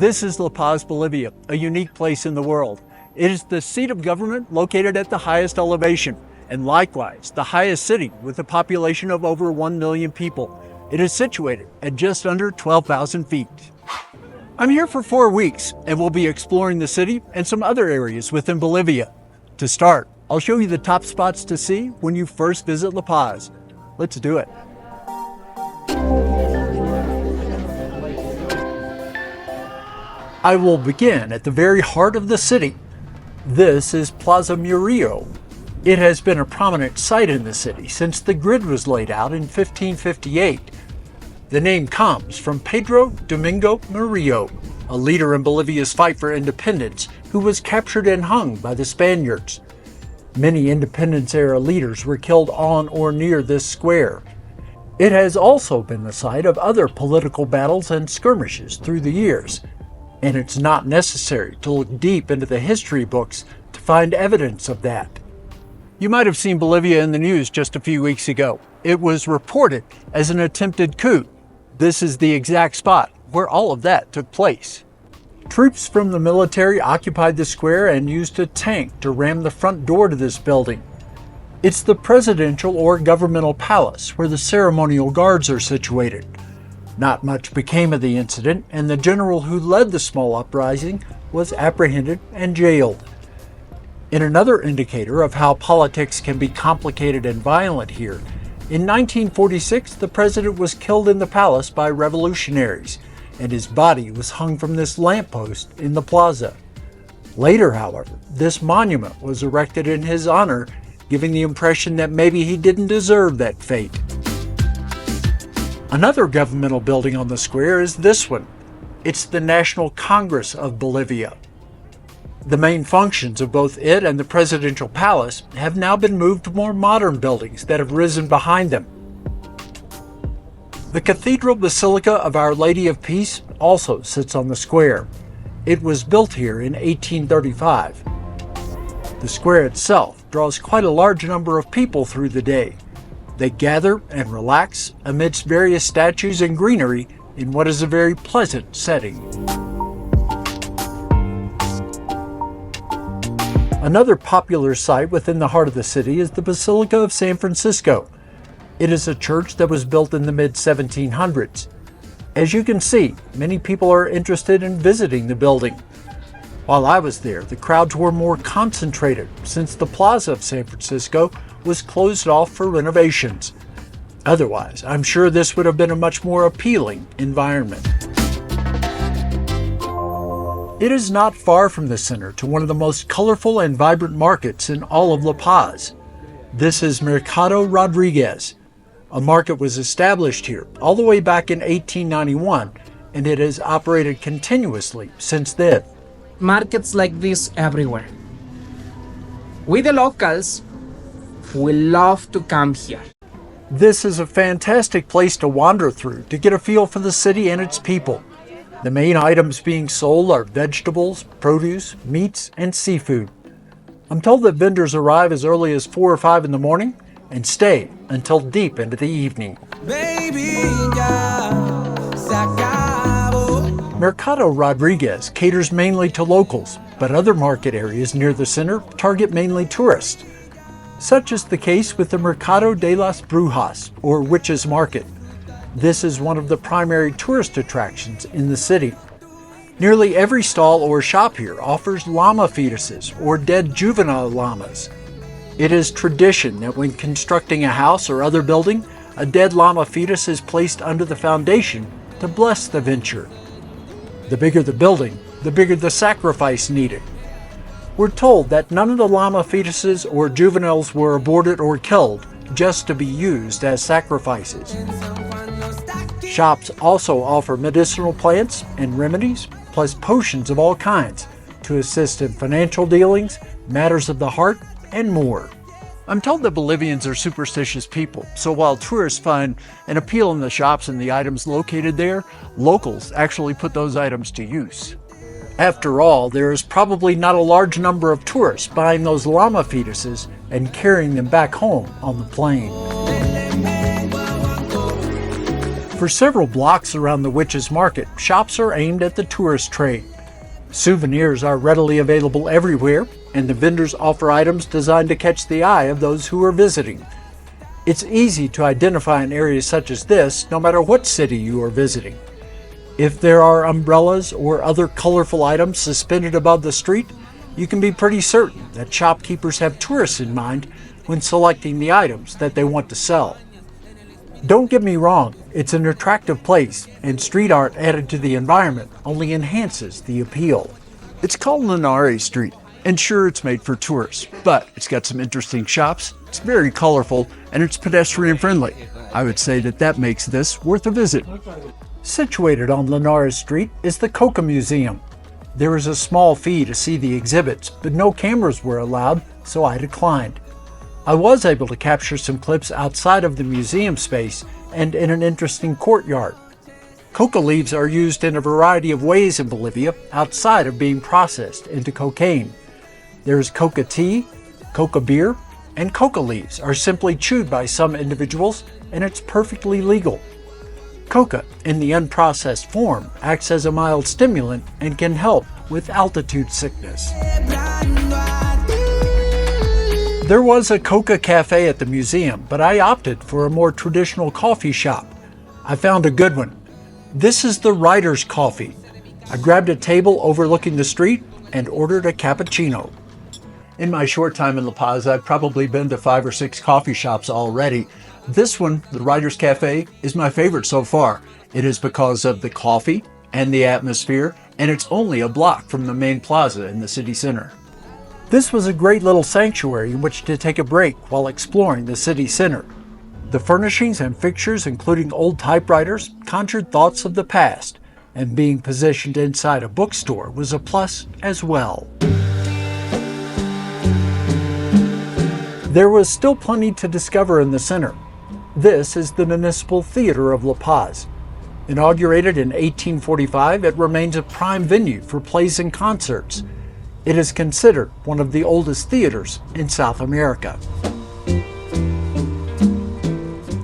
This is La Paz, Bolivia, a unique place in the world. It is the seat of government located at the highest elevation, and likewise the highest city with a population of over 1 million people. It is situated at just under 12,000 feet. I'm here for 4 weeks and will be exploring the city and some other areas within Bolivia. To start, I'll show you the top spots to see when you first visit La Paz. Let's do it. I will begin at the very heart of the city. This is Plaza Murillo. It has been a prominent site in the city since the grid was laid out in 1558. The name comes from Pedro Domingo Murillo, a leader in Bolivia's fight for independence who was captured and hung by the Spaniards. Many independence-era leaders were killed on or near this square. It has also been the site of other political battles and skirmishes through the years, and it's not necessary to look deep into the history books to find evidence of that. You might have seen Bolivia in the news just a few weeks ago. It was reported as an attempted coup. This is the exact spot where all of that took place. Troops from the military occupied the square and used a tank to ram the front door to this building. It's the presidential or governmental palace where the ceremonial guards are situated. Not much became of the incident, and the general who led the small uprising was apprehended and jailed. In another indicator of how politics can be complicated and violent here, in 1946 the president was killed in the palace by revolutionaries, and his body was hung from this lamppost in the plaza. Later, however, this monument was erected in his honor, giving the impression that maybe he didn't deserve that fate. Another governmental building on the square is this one. It's the National Congress of Bolivia. The main functions of both it and the presidential palace have now been moved to more modern buildings that have risen behind them. The Cathedral Basilica of Our Lady of Peace also sits on the square. It was built here in 1835. The square itself draws quite a large number of people through the day. They gather and relax amidst various statues and greenery in what is a very pleasant setting. Another popular site within the heart of the city is the Basilica of San Francisco. It is a church that was built in the mid-1700s. As you can see, many people are interested in visiting the building. While I was there, the crowds were more concentrated since the Plaza of San Francisco was closed off for renovations. Otherwise, I'm sure this would have been a much more appealing environment. It is not far from the center to one of the most colorful and vibrant markets in all of La Paz. This is Mercado Rodriguez. A market was established here all the way back in 1891, and it has operated continuously since then. Markets like this everywhere. We the locals, we love to come here. This is a fantastic place to wander through to get a feel for the city and its people. The main items being sold are vegetables, produce, meats, and seafood. I'm told that vendors arrive as early as 4 or 5 in the morning and stay until deep into the evening. Mercado Rodriguez caters mainly to locals, but other market areas near the center target mainly tourists. Such is the case with the Mercado de las Brujas, or Witches Market. This is one of the primary tourist attractions in the city. Nearly every stall or shop here offers llama fetuses or dead juvenile llamas. It is tradition that when constructing a house or other building, a dead llama fetus is placed under the foundation to bless the venture. The bigger the building, the bigger the sacrifice needed. We're told that none of the llama fetuses or juveniles were aborted or killed just to be used as sacrifices. Shops also offer medicinal plants and remedies, plus potions of all kinds, to assist in financial dealings, matters of the heart, and more. I'm told that Bolivians are superstitious people, so while tourists find an appeal in the shops and the items located there, locals actually put those items to use. After all, there is probably not a large number of tourists buying those llama fetuses and carrying them back home on the plane. For For several blocks around the Witches' Market, shops are aimed at the tourist trade. Souvenirs are readily available everywhere, and the vendors offer items designed to catch the eye of those who are visiting. It's easy to identify an area such as this, no matter what city you are visiting. If there are umbrellas or other colorful items suspended above the street, you can be pretty certain that shopkeepers have tourists in mind when selecting the items that they want to sell. Don't get me wrong, it's an attractive place, and street art added to the environment only enhances the appeal. It's called Linares Street, and sure, it's made for tourists, but it's got some interesting shops, it's very colorful, and it's pedestrian friendly. I would say that makes this worth a visit. Situated on Linares Street is the Coca Museum. There is a small fee to see the exhibits, but no cameras were allowed, so I declined. I was able to capture some clips outside of the museum space and in an interesting courtyard. Coca leaves are used in a variety of ways in Bolivia outside of being processed into cocaine. There is coca tea, coca beer, and coca leaves are simply chewed by some individuals, and it's perfectly legal. Coca, in the unprocessed form, acts as a mild stimulant and can help with altitude sickness. There was a Coca cafe at the museum, but I opted for a more traditional coffee shop. I found a good one. This is the Writer's Coffee. I grabbed a table overlooking the street and ordered a cappuccino. In my short time in La Paz, I've probably been to 5 or 6 coffee shops already. This one, the Writer's Cafe, is my favorite so far. It is because of the coffee and the atmosphere, and it's only a block from the main plaza in the city center. This was a great little sanctuary in which to take a break while exploring the city center. The furnishings and fixtures, including old typewriters, conjured thoughts of the past, and being positioned inside a bookstore was a plus as well. There was still plenty to discover in the center. This is the Municipal Theater of La Paz. Inaugurated in 1845, it remains a prime venue for plays and concerts. It is considered one of the oldest theaters in South America.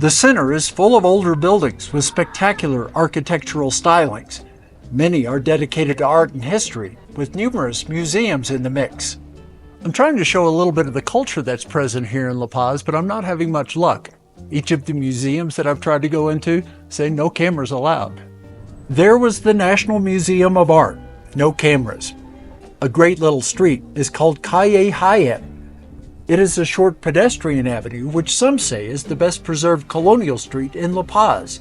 The center is full of older buildings with spectacular architectural stylings. Many are dedicated to art and history, with numerous museums in the mix. I'm trying to show a little bit of the culture that's present here in La Paz, but I'm not having much luck. Each of the museums that I've tried to go into say no cameras allowed. There was the National Museum of Art, no cameras. A great little street is called Calle Hayat. It is a short pedestrian avenue which some say is the best preserved colonial street in La Paz.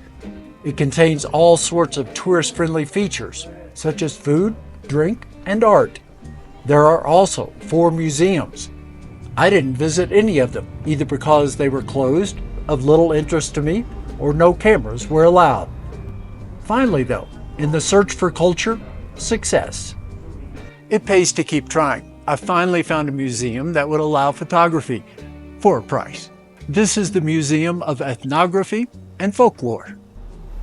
It contains all sorts of tourist-friendly features, such as food, drink, and art. There are also 4 museums. I didn't visit any of them, either because they were closed, of little interest to me, or no cameras were allowed. Finally though, in the search for culture, success. It pays to keep trying. I finally found a museum that would allow photography, for a price. This is the Museum of Ethnography and Folklore.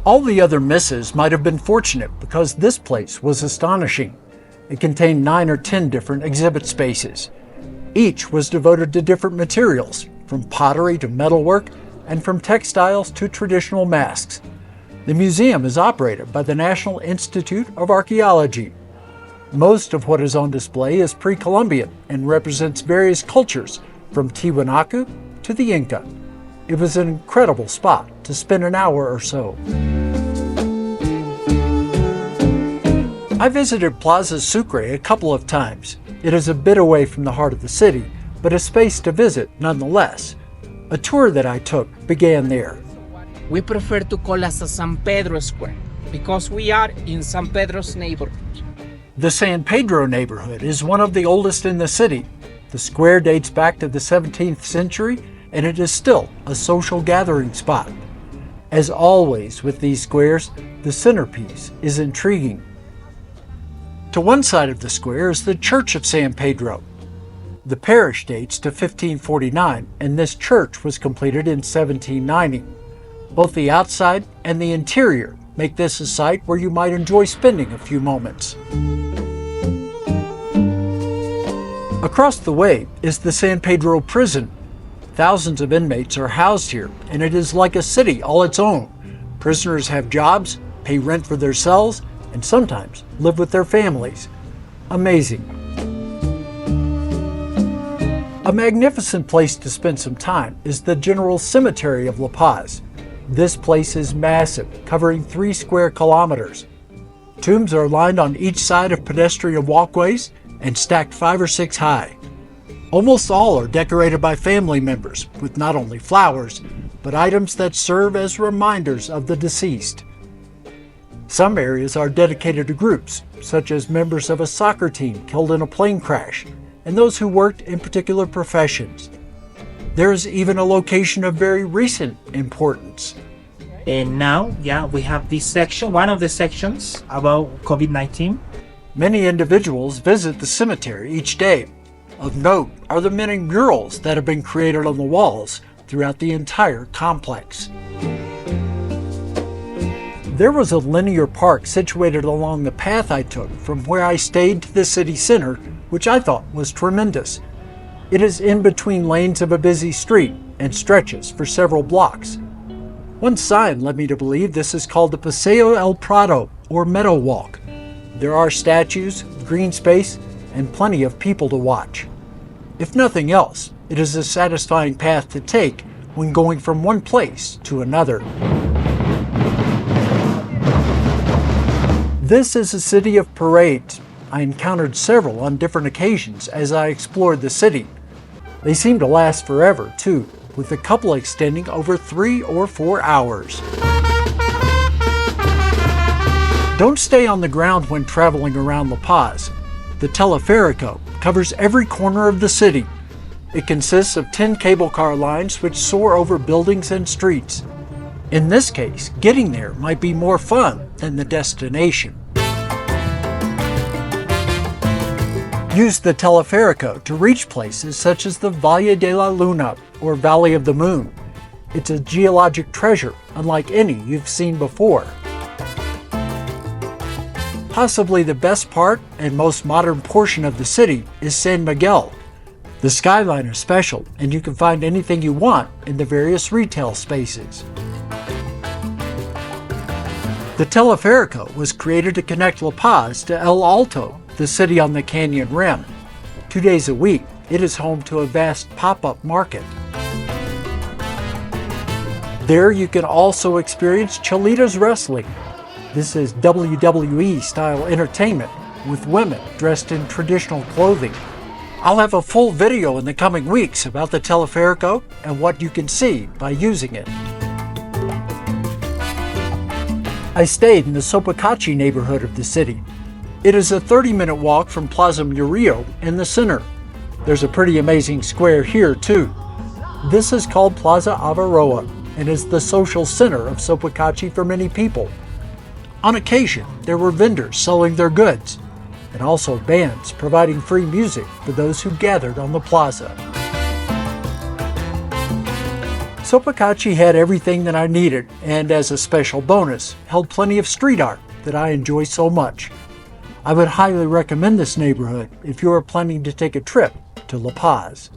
All the other misses might have been fortunate because this place was astonishing. It contained 9 or 10 different exhibit spaces. Each was devoted to different materials, from pottery to metalwork, and from textiles to traditional masks. The museum is operated by the National Institute of Archaeology. Most of what is on display is pre-Columbian and represents various cultures, from Tiwanaku to the Inca. It was an incredible spot to spend an hour or so. I visited Plaza Sucre a couple of times. It is a bit away from the heart of the city, but a space to visit nonetheless. A tour that I took began there. We prefer to call it a San Pedro Square because we are in San Pedro's neighborhood. The San Pedro neighborhood is one of the oldest in the city. The square dates back to the 17th century, and it is still a social gathering spot. As always with these squares, the centerpiece is intriguing. To one side of the square is the Church of San Pedro. The parish dates to 1549, and this church was completed in 1790. Both the outside and the interior make this a site where you might enjoy spending a few moments. Across the way is the San Pedro prison. Thousands of inmates are housed here, and it is like a city all its own. Prisoners have jobs, pay rent for their cells, and sometimes live with their families. Amazing. A magnificent place to spend some time is the General Cemetery of La Paz. This place is massive, covering 3 square kilometers. Tombs are lined on each side of pedestrian walkways and stacked 5 or 6 high. Almost all are decorated by family members with not only flowers, but items that serve as reminders of the deceased. Some areas are dedicated to groups, such as members of a soccer team killed in a plane crash, and those who worked in particular professions. There is even a location of very recent importance. And now, we have this section, one of the sections about COVID-19. Many individuals visit the cemetery each day. Of note are the many murals that have been created on the walls throughout the entire complex. There was a linear park situated along the path I took from where I stayed to the city center, which I thought was tremendous. It is in between lanes of a busy street and stretches for several blocks. One sign led me to believe this is called the Paseo El Prado, or Meadow Walk. There are statues, green space, and plenty of people to watch. If nothing else, it is a satisfying path to take when going from one place to another. This is a city of parades. I encountered several on different occasions as I explored the city. They seem to last forever, too, with a couple extending over 3 or 4 hours. Don't stay on the ground when traveling around La Paz. The Teleférico covers every corner of the city. It consists of 10 cable car lines which soar over buildings and streets. In this case, getting there might be more fun than the destination. Use the Teleférico to reach places such as the Valle de la Luna, or Valley of the Moon. It's a geologic treasure unlike any you've seen before. Possibly the best part and most modern portion of the city is San Miguel. The skyline is special, and you can find anything you want in the various retail spaces. The Teleférico was created to connect La Paz to El Alto, the city on the canyon rim. 2 days a week, it is home to a vast pop-up market. There you can also experience Cholitas wrestling. This is WWE-style entertainment with women dressed in traditional clothing. I'll have a full video in the coming weeks about the Teleférico and what you can see by using it. I stayed in the Sopocachi neighborhood of the city. It is a 30-minute walk from Plaza Murillo in the center. There's a pretty amazing square here too. This is called Plaza Avaroa and is the social center of Sopocachi for many people. On occasion, there were vendors selling their goods, and also bands providing free music for those who gathered on the plaza. Sopocachi had everything that I needed, and as a special bonus, held plenty of street art that I enjoy so much. I would highly recommend this neighborhood if you are planning to take a trip to La Paz.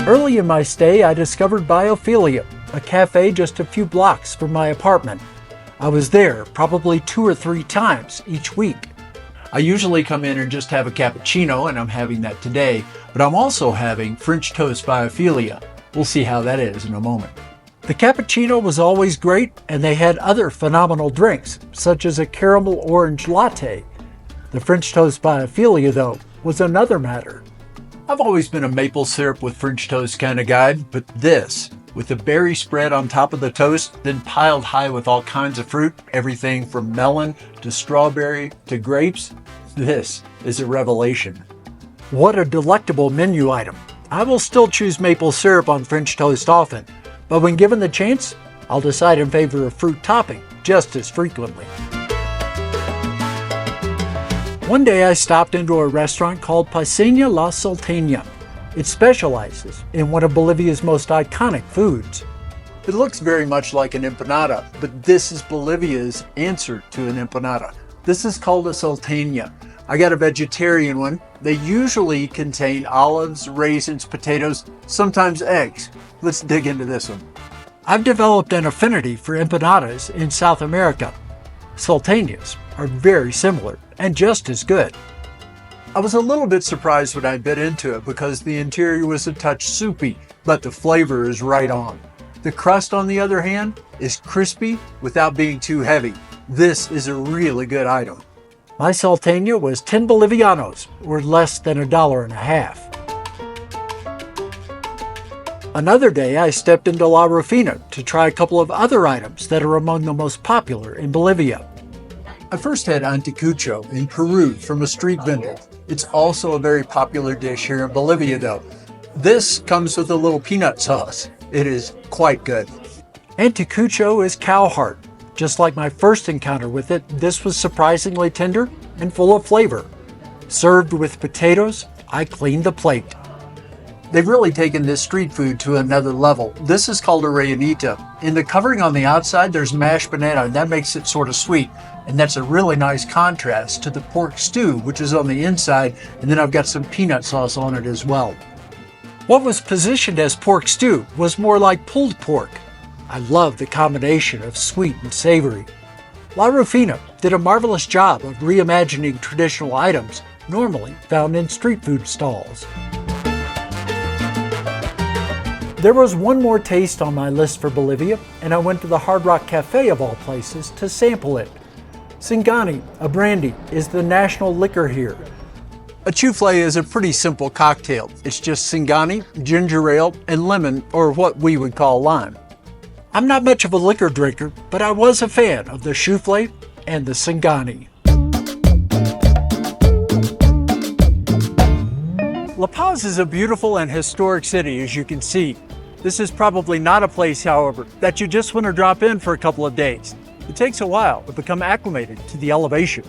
Early in my stay, I discovered Biophilia, a cafe just a few blocks from my apartment. I was there probably 2 or 3 times each week. I usually come in and just have a cappuccino, and I'm having that today, but I'm also having French toast Biophilia. We'll see how that is in a moment. The cappuccino was always great, and they had other phenomenal drinks, such as a caramel orange latte. The French toast Biophilia, though, was another matter. I've always been a maple syrup with French toast kind of guy, but this, with the berry spread on top of the toast, then piled high with all kinds of fruit, everything from melon to strawberry to grapes, this is a revelation. What a delectable menu item. I will still choose maple syrup on French toast often, but when given the chance, I'll decide in favor of fruit topping just as frequently. One day I stopped into a restaurant called Paseña La Salteña. It specializes in one of Bolivia's most iconic foods. It looks very much like an empanada, but this is Bolivia's answer to an empanada. This is called a salteña. I got a vegetarian one. They usually contain olives, raisins, potatoes, sometimes eggs. Let's dig into this one. I've developed an affinity for empanadas in South America. Salteñas are very similar and just as good. I was a little bit surprised when I bit into it because the interior was a touch soupy, but the flavor is right on. The crust, on the other hand, is crispy without being too heavy. This is a really good item. My salteña was 10 Bolivianos, or less than $1.50. Another day, I stepped into La Rufina to try a couple of other items that are among the most popular in Bolivia. I first had anticucho in Peru from a street vendor. It's also a very popular dish here in Bolivia though. This comes with a little peanut sauce. It is quite good. Anticucho is cow heart. Just like my first encounter with it, this was surprisingly tender and full of flavor. Served with potatoes, I cleaned the plate. They've really taken this street food to another level. This is called a rellenita. In the covering on the outside, there's mashed banana, and that makes it sort of sweet. And that's a really nice contrast to the pork stew, which is on the inside, and then I've got some peanut sauce on it as well. What was positioned as pork stew was more like pulled pork. I love the combination of sweet and savory. La Rufina did a marvelous job of reimagining traditional items normally found in street food stalls. There was one more taste on my list for Bolivia, and I went to the Hard Rock Cafe of all places to sample it. Singani, a brandy, is the national liquor here. A chufle is a pretty simple cocktail. It's just Singani, ginger ale, and lemon, or what we would call lime. I'm not much of a liquor drinker, but I was a fan of the chufle and the Singani. La Paz is a beautiful and historic city, as you can see. This is probably not a place, however, that you just want to drop in for a couple of days. It takes a while to become acclimated to the elevation.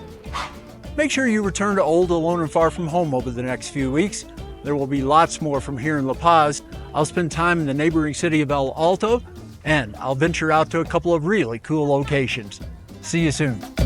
Make sure you return to Old, Alone, and Far From Home over the next few weeks. There will be lots more from here in La Paz. I'll spend time in the neighboring city of El Alto, and I'll venture out to a couple of really cool locations. See you soon.